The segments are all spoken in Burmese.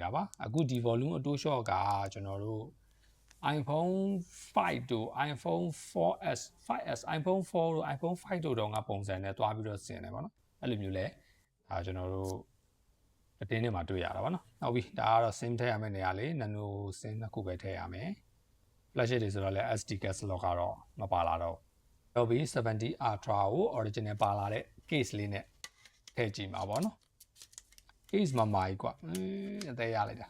နေတာပါအခုဒီ volume အတိုးလျှော့ကကျွန်တော်တို့ iPhone 5တို့ iPhone 4S 5S iPhone 4တို့ iPhone 5တို့တော့ငါပုံစံနဲ့တွားပြီးတော့ဆင်တယ်ပေါ့နော်အဲ့လိုမျိုးလဲကျွန်တော်တို့အတင်းနဲ့မှာတွေ့ရတာပေါ့နော်ဟုတ်ပြီဒါကတော့ sim ထည့်ရမယ့်နေရာလေး nano sim နှစ်ခုပဲထည့်ရမယ် flash တွေဆိုတော့လဲ SD card slot ကတော့မပါလာတော့ဟုတ်ပြီ70 Ultra ကို original ပါလာတဲ့ case လေးနဲ့ထည့်ကြည့်မှာပေါ့နော် case မှာမာကြီးကွာအသေးရလိုက်တာ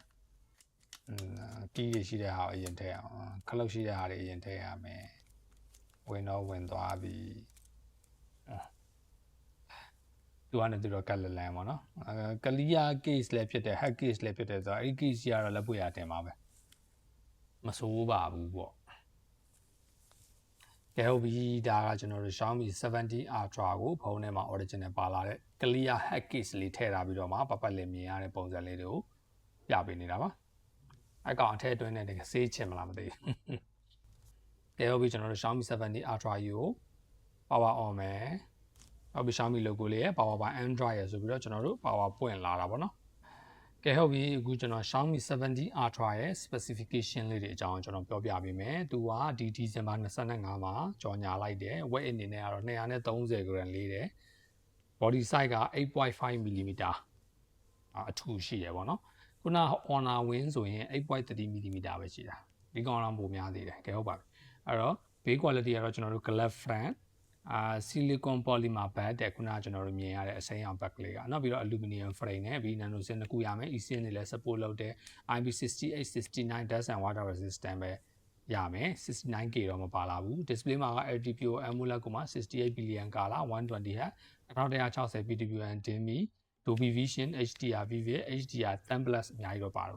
key တွေရှိတဲ့ဟာကိုအရင်ထည့်အောင်ခလုတ်ရှိတဲ့ဟာတွေအရင်ထည့်ရမယ်ဝင်တော့ဝင်သွားပြီသူကနေသူတော့ကတ်လလန်ပေါ့နော်ကလီယာ case လည်းဖြစ်တယ် hack case လည်းဖြစ်တယ်ဆိုတော့အဲ့ case ကြီးကတော့လက်ပွေရတင်ပါပဲမဆိုးပါဘူးပေါ့ကဲဟုတ်ပြီဒါကကျွန်တော်တို့ Xiaomi 70 Ultra ကိုဖုန်းထဲမှာ original ပါလာတဲ့ clear hack case လေးထည့်ထားပြီးတော့မှပတ်ပတ်လည်မြင်ရတဲ့ပုံစံလေးတွေကိုပြပေးနေတာပါအကောင်အထည့်အတွင်းနဲ့တကယ်ဆေးချင်မလားမသိဘူးကဲဟုတ်ပြီကျွန်တော်တို့ Xiaomi 70 Ultra U ကို power on မယ်ဟုတ်ပြီ Xiaomi logo လေးရဲ့ power by Android ရယ်ဆိုပြီးတော့ကျွန်တော်တို့ power ပွင့်လာတာပေါ့နော်ကဲဟုတ်ပြီအခုကျွန်တော် Xiaomi 70 Ultra ရဲ့ specification လေးတွေအကြောင်းကျွန်တော်ပြောပြပေးမယ်သူကဒီ December 25မှာကြော်ညာလိုက်တယ် weight အနေနဲ့ကတော့230 gram လေးတယ် body size က 8.5 mm အထူရှိရယ်ပေါ့နော်ခုန Honor Wing ဆိုရင် 8.3 mm ပဲရှိတာဒီကောင်တော့ပိုများသေးတယ်ကဲဟုတ်ပါပြီအဲ့တော့ base quality ကတော့ကျွန်တော်တို့ glass front silicon polymer back တဲ့ခုနကကျွန်တော်တို့မြင်ရတဲ့အစိမ်းရောင် back ကလေးကနောက်ပြီးတော့ aluminum frame နဲ့ပြီး nano sim တစ်ခုရမယ် eSIM တွေလည်း support လုပ်တဲ့ IP68 69 dust and water resistant ပဲရမယ် 69K တော့မပါလာဘူး display မှာက LTPO AMOLED ကိုမှ68 billion color 120Hz 1160 PWM DIMM Dolby Vision HDR Vivid HDR 10+ အများကြီးတော့ပါတယ်